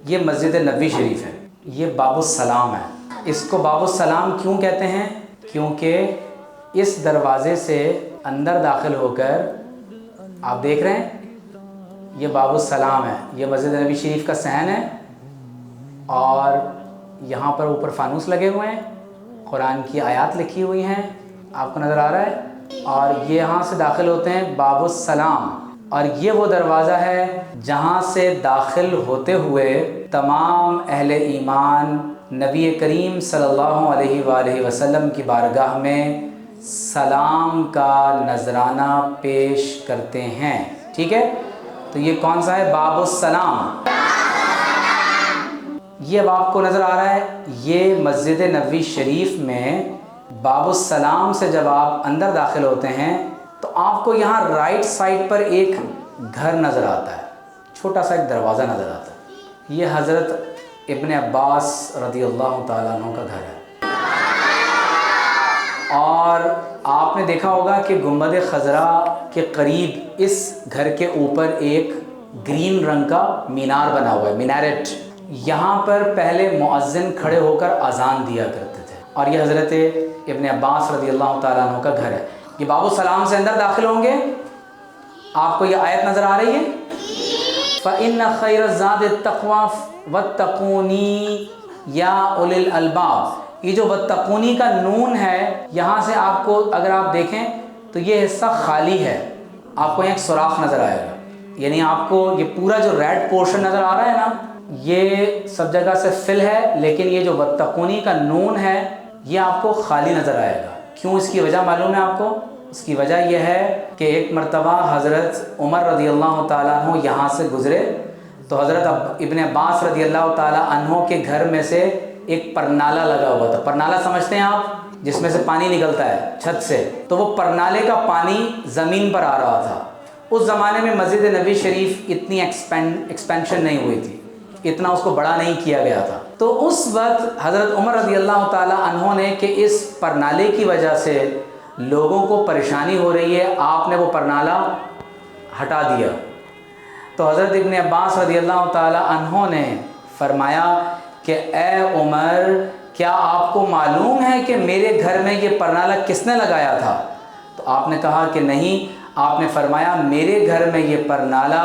یہ مسجد نبوی شریف ہے، یہ باب السلام ہے۔ اس کو باب السلام کیوں کہتے ہیں؟ کیونکہ اس دروازے سے اندر داخل ہو کر آپ دیکھ رہے ہیں یہ باب السلام ہے، یہ مسجد نبوی شریف کا صحن ہے، اور یہاں پر اوپر فانوس لگے ہوئے ہیں، قرآن کی آیات لکھی ہوئی ہیں، آپ کو نظر آ رہا ہے، اور یہ یہاں سے داخل ہوتے ہیں باب السلام، اور یہ وہ دروازہ ہے جہاں سے داخل ہوتے ہوئے تمام اہل ایمان نبی کریم صلی اللہ علیہ وآلہ وسلم کی بارگاہ میں سلام کا نذرانہ پیش کرتے ہیں۔ ٹھیک ہے، تو یہ کون سا ہے؟ باب السلام۔ یہ اب آپ کو نظر آ رہا ہے، یہ مسجد نبوی شریف میں باب السلام سے جب آپ اندر داخل ہوتے ہیں تو آپ کو یہاں رائٹ سائڈ پر ایک گھر نظر آتا ہے، چھوٹا سا ایک دروازہ نظر آتا ہے، یہ حضرت ابن عباس رضی اللہ تعالیٰ عنہ کا گھر ہے۔ اور آپ نے دیکھا ہوگا کہ گنبد خضرا کے قریب اس گھر کے اوپر ایک گرین رنگ کا مینار بنا ہوا ہے، مینارٹ۔ یہاں پر پہلے مؤذن کھڑے ہو کر اذان دیا کرتے تھے، اور یہ حضرت ابن عباس رضی اللہ تعالیٰ عنہ کا گھر ہے۔ یہ باب السلام سے اندر داخل ہوں گے، آپ کو یہ آیت نظر آ رہی ہے، فَإِنَّ خَيْرَ الزَّادِ التَّقْوَىٰ وَاتَّقُونِي يَا أُولِي الْأَلْبَابِ، یہ جو وَاتَّقُونِی کا نون ہے، یہاں سے آپ کو اگر آپ دیکھیں تو یہ حصہ خالی ہے، آپ کو ایک سوراخ نظر آئے گا، یعنی آپ کو یہ پورا جو ریڈ پورشن نظر آ رہا ہے نا، یہ سب جگہ سے فل ہے، لیکن یہ جو وَاتَّقُونِی کا نون ہے یہ آپ کو خالی نظر آئے گا۔ کیوں؟ اس کی وجہ معلوم ہے آپ کو؟ اس کی وجہ یہ ہے کہ ایک مرتبہ حضرت عمر رضی اللہ تعالیٰ عنہ یہاں سے گزرے تو حضرت ابن عباس رضی اللہ تعالیٰ عنہ کے گھر میں سے ایک پرنالہ لگا ہوا تھا۔ پرنالہ سمجھتے ہیں آپ؟ جس میں سے پانی نکلتا ہے چھت سے، تو وہ پرنالے کا پانی زمین پر آ رہا تھا۔ اس زمانے میں مسجد نبوی شریف اتنی ایکسپینشن نہیں ہوئی تھی، اتنا اس کو بڑا نہیں کیا گیا تھا، تو اس وقت حضرت عمر رضی اللہ تعالیٰ عنہ نے کہ اس پرنالے کی وجہ سے لوگوں کو پریشانی ہو رہی ہے، آپ نے وہ پرنالہ ہٹا دیا، تو حضرت ابن عباس رضی اللہ تعالیٰ عنہ نے فرمایا کہ اے عمر، کیا آپ کو معلوم ہے کہ میرے گھر میں یہ پرنالہ کس نے لگایا تھا؟ تو آپ نے کہا کہ نہیں۔ آپ نے فرمایا میرے گھر میں یہ پرنالہ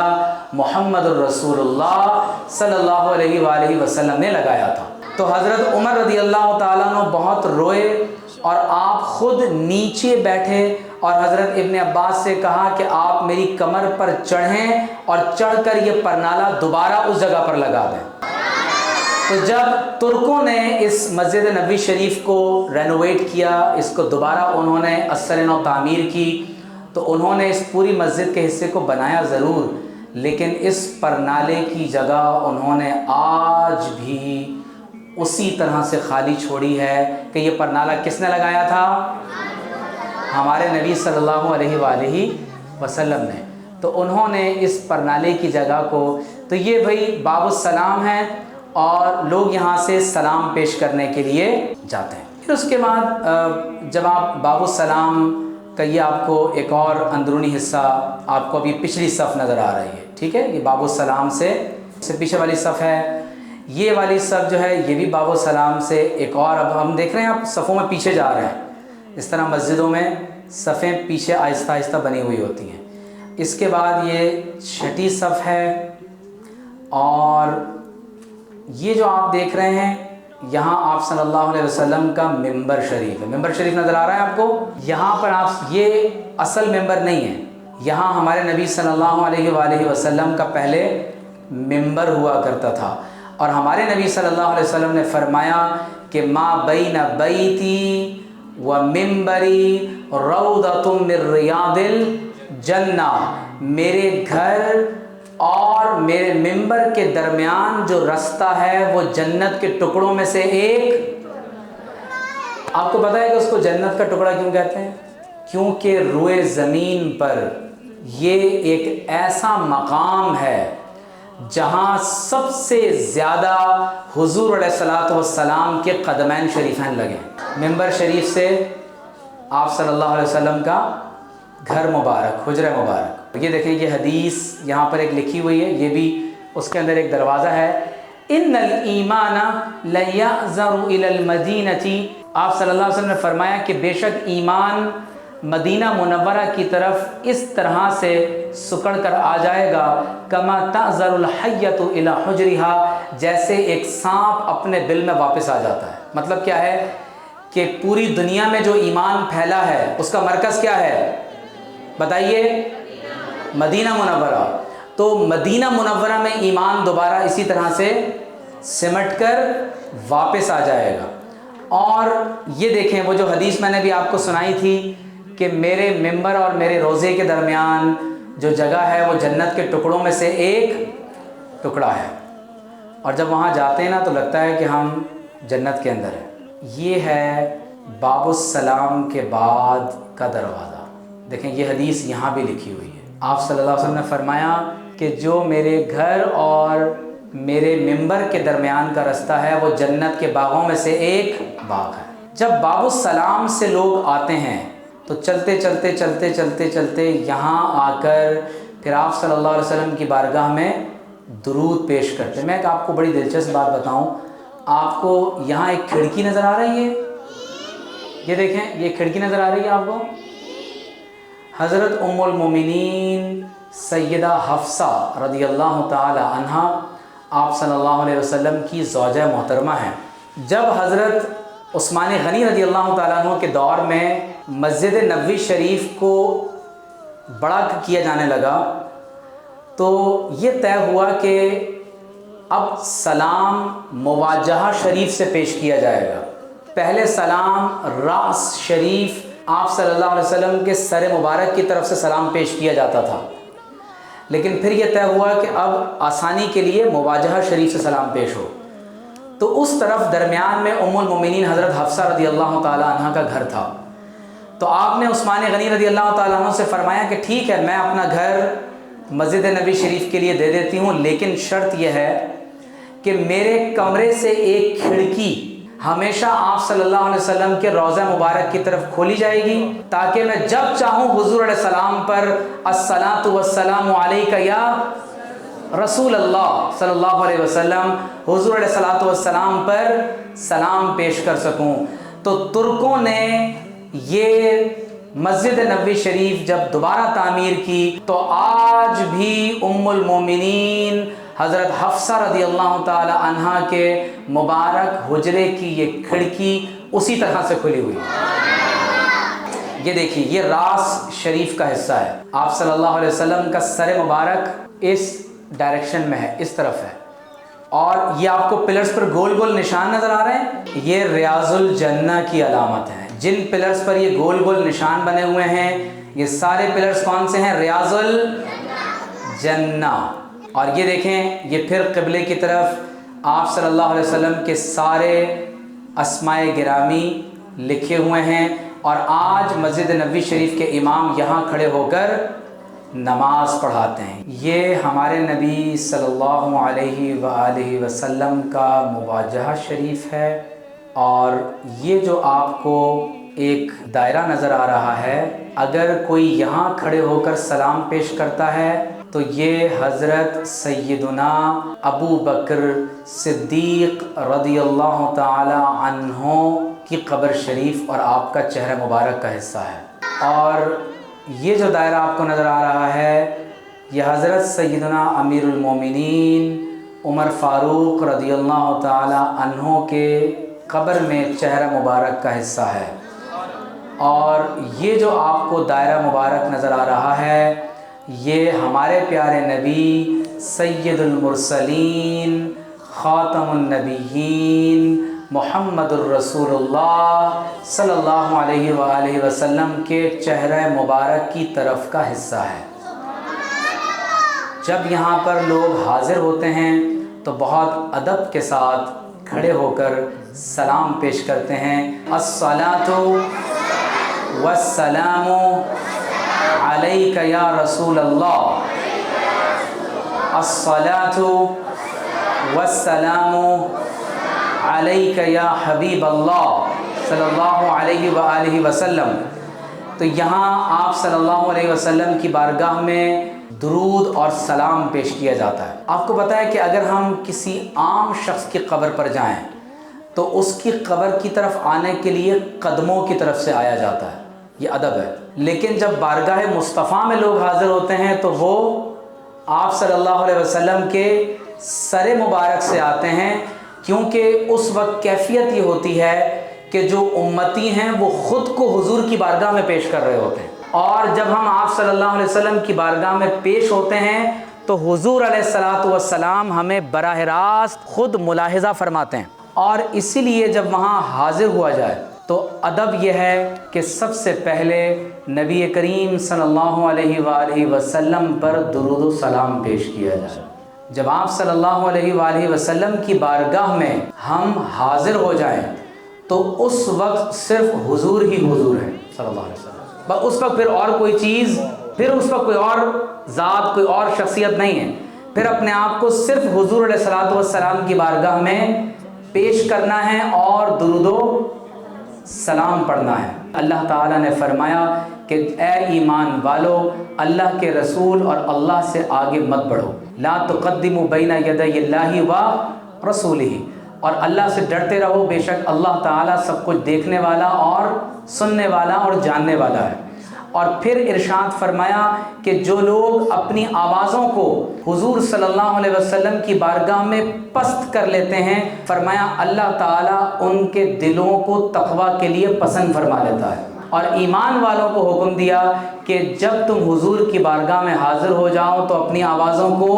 محمد الرسول اللہ صلی اللہ علیہ وآلہ وسلم نے لگایا تھا۔ تو حضرت عمر رضی اللہ تعالیٰ عنہ بہت روئے، اور آپ خود نیچے بیٹھے اور حضرت ابن عباس سے کہا کہ آپ میری کمر پر چڑھیں اور چڑھ کر یہ پرنالہ دوبارہ اس جگہ پر لگا دیں۔ تو جب ترکوں نے اس مسجد نبوی شریف کو رینوویٹ کیا، اس کو دوبارہ انہوں نے اثر نو تعمیر کی، تو انہوں نے اس پوری مسجد کے حصے کو بنایا ضرور، لیکن اس پرنالے کی جگہ انہوں نے آج بھی اسی طرح سے خالی چھوڑی ہے کہ یہ پرنالہ کس نے لگایا تھا؟ ہمارے نبی صلی اللہ علیہ وآلہ وسلم نے۔ تو انہوں نے اس پرنالے کی جگہ کو، تو یہ بھائی باب السلام ہے، اور لوگ یہاں سے سلام پیش کرنے کے لیے جاتے ہیں۔ پھر اس کے بعد جب آپ باب السلام کا یہ آپ کو ایک اور اندرونی حصہ آپ کو ابھی پچھلی صف نظر آ رہی ہے، ٹھیک ہے، یہ باب السلام سے پیچھے والی صف ہے، یہ والی صف جو ہے یہ بھی باب السلام سے ایک اور، اب ہم دیکھ رہے ہیں آپ صفوں میں پیچھے جا رہے ہیں، اس طرح مسجدوں میں صفیں پیچھے آہستہ آہستہ بنی ہوئی ہوتی ہیں۔ اس کے بعد یہ چھٹی صف ہے، اور یہ جو آپ دیکھ رہے ہیں یہاں آپ صلی اللہ علیہ وسلم کا ممبر شریف ہے، ممبر شریف نظر آ رہا ہے آپ کو؟ یہاں پر آپ، یہ اصل ممبر نہیں ہے، یہاں ہمارے نبی صلی اللہ علیہ وآلہ وسلم کا پہلے ممبر ہوا کرتا تھا، اور ہمارے نبی صلی اللہ علیہ وسلم نے فرمایا کہ ما بین بیتی و ممبری روضۃ من ریاض الجنہ، میرے گھر اور میرے ممبر کے درمیان جو رستہ ہے وہ جنت کے ٹکڑوں میں سے ایک۔ آپ کو پتہ ہے کہ اس کو جنت کا ٹکڑا کیوں کہتے ہیں؟ کیونکہ روئے زمین پر یہ ایک ایسا مقام ہے جہاں سب سے زیادہ حضور علیہ الصلوۃ والسلام کے قدمین شریفین لگے۔ ممبر شریف سے آپ صلی اللہ علیہ وسلم کا گھر مبارک، حجرہ مبارک، یہ دیکھیں یہ حدیث یہاں پر ایک لکھی ہوئی ہے، یہ بھی اس کے اندر ایک دروازہ ہے، ان الایمان لیعذر الی المدینہ، آپ صلی اللہ علیہ وسلم نے فرمایا کہ بے شک ایمان مدینہ منورہ کی طرف اس طرح سے سکڑ کر آ جائے گا، کما تعذر الحیۃ الی حجرہا، جیسے ایک سانپ اپنے بل میں واپس آ جاتا ہے۔ مطلب کیا ہے کہ پوری دنیا میں جو ایمان پھیلا ہے اس کا مرکز کیا ہے؟ بتائیے، مدینہ منورہ۔ تو مدینہ منورہ میں ایمان دوبارہ اسی طرح سے سمٹ کر واپس آ جائے گا۔ اور یہ دیکھیں وہ جو حدیث میں نے بھی آپ کو سنائی تھی کہ میرے ممبر اور میرے روزے کے درمیان جو جگہ ہے وہ جنت کے ٹکڑوں میں سے ایک ٹکڑا ہے، اور جب وہاں جاتے ہیں نا تو لگتا ہے کہ ہم جنت کے اندر ہیں۔ یہ ہے باب السلام کے بعد کا دروازہ۔ دیکھیں یہ حدیث یہاں بھی لکھی ہوئی ہے۔ آپ صلی اللہ علیہ وسلم نے فرمایا کہ جو میرے گھر اور میرے ممبر کے درمیان کا رستہ ہے وہ جنت کے باغوں میں سے ایک باغ ہے۔ جب باب السلام سے لوگ آتے ہیں تو چلتے چلتے چلتے چلتے چلتے یہاں آ کر پھر آپ صلی اللہ علیہ وسلم کی بارگاہ میں درود پیش کرتے ہیں۔ میں ایک آپ کو بڑی دلچسپ بات بتاؤں، آپ کو یہاں ایک کھڑکی نظر آ رہی ہے؟ یہ دیکھیں، یہ کھڑکی نظر آ رہی ہے آپ کو؟ حضرت ام المومنین سیدہ حفصہ رضی اللہ تعالی عنہا آپ صلی اللہ علیہ وسلم کی زوجہ محترمہ ہیں۔ جب حضرت عثمان غنی رضی اللہ تعالیٰ عنہ کے دور میں مسجد نبوی شریف کو بڑا کیا جانے لگا تو یہ طے ہوا کہ اب سلام مواجہہ شریف سے پیش کیا جائے گا۔ پہلے سلام راس شریف آپ صلی اللہ علیہ وسلم کے سر مبارک کی طرف سے سلام پیش کیا جاتا تھا، لیکن پھر یہ طے ہوا کہ اب آسانی کے لیے مواجہہ شریف سے سلام پیش ہو۔ تو اس طرف درمیان میں ام المومنین حضرت حفصہ رضی اللہ تعالیٰ عنہ کا گھر تھا۔ تو آپ نے عثمان غنی رضی اللہ تعالیٰ عنہ سے فرمایا کہ ٹھیک ہے، میں اپنا گھر مسجد نبی شریف کے لیے دے دیتی ہوں، لیکن شرط یہ ہے کہ میرے کمرے سے ایک کھڑکی ہمیشہ آپ صلی اللہ علیہ وسلم کے روضہ مبارک کی طرف کھولی جائے گی، تاکہ میں جب چاہوں حضور علیہ السلام پر الصلاۃ والسلام علیک یا رسول اللہ صلی اللہ علیہ وسلم، حضور علیہ الصلاۃ والسلام پر سلام پیش کر سکوں۔ تو ترکوں نے یہ مسجد نبوی شریف جب دوبارہ تعمیر کی تو آج بھی ام المومنین حضرت حفصہ رضی اللہ تعالی عنہا کے مبارک حجرے کی یہ کھڑکی اسی طرح سے کھلی ہوئی ہے۔ یہ دیکھیے، یہ راس شریف کا حصہ ہے۔ آپ صلی اللہ علیہ وسلم کا سر مبارک اس ڈائریکشن میں ہے، اس طرف ہے، اور یہ آپ کو پلرز پر گول گول نشان نظر آ رہے ہیں، یہ ریاض الجنہ کی علامت ہے۔ جن پلرز پر یہ گول گول نشان بنے ہوئے ہیں یہ سارے پلرز کون سے ہیں؟ ریاض الجنہ۔ اور یہ دیکھیں، یہ پھر قبلے کی طرف آپ صلی اللہ علیہ وسلم کے سارے اسماء گرامی لکھے ہوئے ہیں، اور آج مسجد نبوی شریف کے امام یہاں کھڑے ہو کر نماز پڑھاتے ہیں۔ یہ ہمارے نبی صلی اللہ علیہ وآلہ وسلم کا مواجہہ شریف ہے، اور یہ جو آپ کو ایک دائرہ نظر آ رہا ہے، اگر کوئی یہاں کھڑے ہو کر سلام پیش کرتا ہے تو یہ حضرت سیدنا ابو بکر صدیق رضی اللہ تعالی عنہ کی قبر شریف اور آپ کا چہرہ مبارک کا حصہ ہے۔ اور یہ جو دائرہ آپ کو نظر آ رہا ہے یہ حضرت سیدنا امیر المومنین عمر فاروق رضی اللہ تعالی عنہ کے قبر میں چہرہ مبارک کا حصہ ہے۔ اور یہ جو آپ کو دائرہ مبارک نظر آ رہا ہے یہ ہمارے پیارے نبی سید المرسلین خاتم النبیین محمد الرسول اللہ صلی اللہ علیہ وآلہ وسلم کے چہرہ مبارک کی طرف کا حصہ ہے۔ جب یہاں پر لوگ حاضر ہوتے ہیں تو بہت ادب کے ساتھ کھڑے ہو کر سلام پیش کرتے ہیں، الصلاۃ والسلام علیک یا رسول اللہ، الصلاۃ والسلام علیک یا حبیب اللہ صلی اللہ علیہ وآلہ وسلم۔ تو یہاں آپ صلی اللہ علیہ وسلم کی بارگاہ میں درود اور سلام پیش کیا جاتا ہے۔ آپ کو پتہ ہے کہ اگر ہم کسی عام شخص کی قبر پر جائیں تو اس کی قبر کی طرف آنے کے لیے قدموں کی طرف سے آیا جاتا ہے، یہ ادب ہے۔ لیکن جب بارگاہ مصطفیٰ میں لوگ حاضر ہوتے ہیں تو وہ آپ صلی اللہ علیہ وسلم کے سر مبارک سے آتے ہیں، کیونکہ اس وقت کیفیت یہ ہوتی ہے کہ جو امتی ہیں وہ خود کو حضور کی بارگاہ میں پیش کر رہے ہوتے ہیں، اور جب ہم آپ صلی اللہ علیہ وسلم کی بارگاہ میں پیش ہوتے ہیں تو حضور علیہ الصلاۃ والسلام ہمیں براہ راست خود ملاحظہ فرماتے ہیں، اور اسی لیے جب وہاں حاضر ہوا جائے تو ادب یہ ہے کہ سب سے پہلے نبی کریم صلی اللہ علیہ وآلہ وسلم پر درود و سلام پیش کیا جائے۔ جب آپ صلی اللہ علیہ وآلہ وسلم کی بارگاہ میں ہم حاضر ہو جائیں تو اس وقت صرف حضور ہی حضور ہے صلی اللہ علیہ وسلم، بس اس وقت پھر اور کوئی چیز، پھر اس وقت کوئی اور ذات، کوئی اور شخصیت نہیں ہے، پھر اپنے آپ کو صرف حضور علیہ الصلوۃ والسلام کی بارگاہ میں پیش کرنا ہے اور درود و سلام پڑھنا ہے۔ اللہ تعالیٰ نے فرمایا کہ اے ایمان والو، اللہ کے رسول اور اللہ سے آگے مت بڑھو، لا تقدموا بین یدی اللہ و رسولہ، اور اللہ سے ڈرتے رہو، بے شک اللہ تعالیٰ سب کچھ دیکھنے والا اور سننے والا اور جاننے والا ہے۔ اور پھر ارشاد فرمایا کہ جو لوگ اپنی آوازوں کو حضور صلی اللہ علیہ وسلم کی بارگاہ میں پست کر لیتے ہیں، فرمایا اللہ تعالیٰ ان کے دلوں کو تقوی کے لیے پسند فرما لیتا ہے۔ اور ایمان والوں کو حکم دیا کہ جب تم حضور کی بارگاہ میں حاضر ہو جاؤ تو اپنی آوازوں کو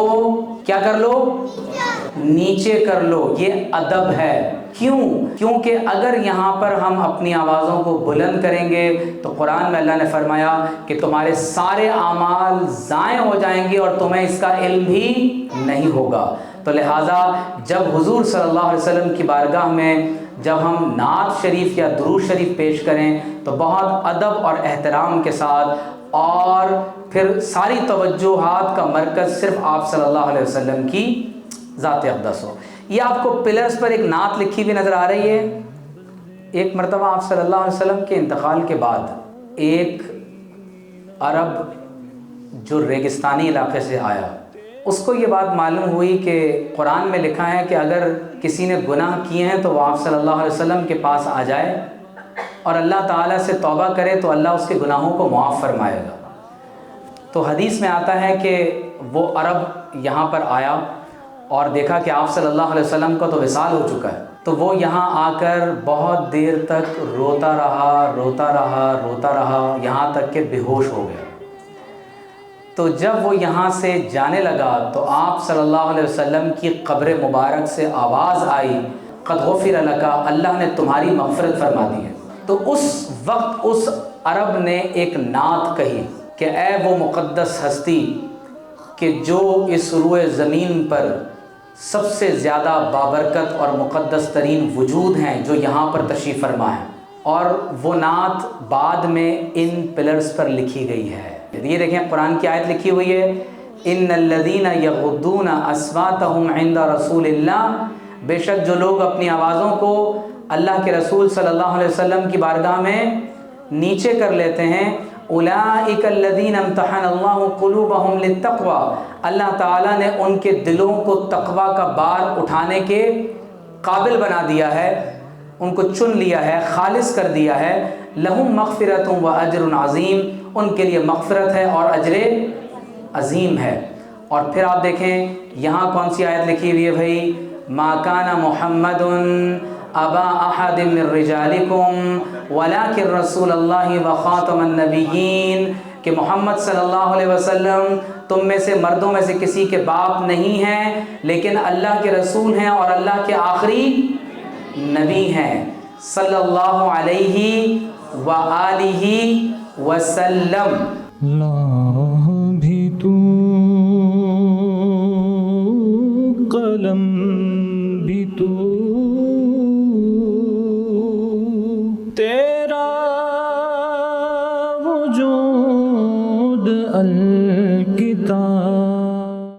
کیا کر لو؟ نیچے کر لو، یہ ادب ہے۔ کیوں؟ کیونکہ اگر یہاں پر ہم اپنی آوازوں کو بلند کریں گے تو قرآن میں اللہ نے فرمایا کہ تمہارے سارے اعمال ضائع ہو جائیں گے اور تمہیں اس کا علم بھی نہیں ہوگا۔ تو لہٰذا جب حضور صلی اللہ علیہ وسلم کی بارگاہ میں جب ہم نعت شریف یا درود شریف پیش کریں تو بہت ادب اور احترام کے ساتھ، اور پھر ساری توجہات کا مرکز صرف آپ صلی اللہ علیہ وسلم کی ذات اقدس ہو۔ یہ آپ کو پلرز پر ایک نعت لکھی ہوئی نظر آ رہی ہے۔ ایک مرتبہ آپ صلی اللہ علیہ وسلم کے انتقال کے بعد ایک عرب جو ریگستانی علاقے سے آیا، اس کو یہ بات معلوم ہوئی کہ قرآن میں لکھا ہے کہ اگر کسی نے گناہ کیے ہیں تو وہ آپ صلی اللہ علیہ وسلم کے پاس آ جائے اور اللہ تعالیٰ سے توبہ کرے تو اللہ اس کے گناہوں کو معاف فرمائے گا۔ تو حدیث میں آتا ہے کہ وہ عرب یہاں پر آیا اور دیکھا کہ آپ صلی اللہ علیہ وسلم کا تو وصال ہو چکا ہے، تو وہ یہاں آ کر بہت دیر تک روتا رہا یہاں تک کہ بے ہوش ہو گیا۔ تو جب وہ یہاں سے جانے لگا تو آپ صلی اللہ علیہ وسلم کی قبر مبارک سے آواز آئی، قد غفر لک، اللہ نے تمہاری مغفرت فرما دی ہے۔ تو اس وقت اس عرب نے ایک نعت کہی کہ اے وہ مقدس ہستی کہ جو اس روئے زمین پر سب سے زیادہ بابرکت اور مقدس ترین وجود ہیں جو یہاں پر تشریف فرما ہے، اور وہ نعت بعد میں ان پلرز پر لکھی گئی ہے۔ یہ دیکھیں قرآن کی آیت لکھی ہوئی ہے، ان الذین یغضون اصواتهم عند رسول اللہ، بے شک جو لوگ اپنی آوازوں کو اللہ کے رسول صلی اللہ علیہ وسلم کی بارگاہ میں نیچے کر لیتے ہیں، اولئک الذین امتحن اللہ قلوبهم للتقوی، اللہ تعالیٰ نے ان کے دلوں کو تقوی کا بار اٹھانے کے قابل بنا دیا ہے، ان کو چن لیا ہے، خالص کر دیا ہے، لہم مغفرۃ و اجر عظیم، ان کے لیے مغفرت ہے اور اجر عظیم ہے۔ اور پھر آپ دیکھیں یہاں کون سی آیت لکھی ہوئی ہے بھائی، ما کان محمد ابا احد من رجالکم ولکن رسول اللہ و خاتم النبیین، کہ محمد صلی اللہ علیہ وسلم تم میں سے مردوں میں سے کسی کے باپ نہیں ہیں، لیکن اللہ کے رسول ہیں اور اللہ کے آخری نبی ہیں، صلی اللہ علیہ وآلہ وسلم۔ بھی تو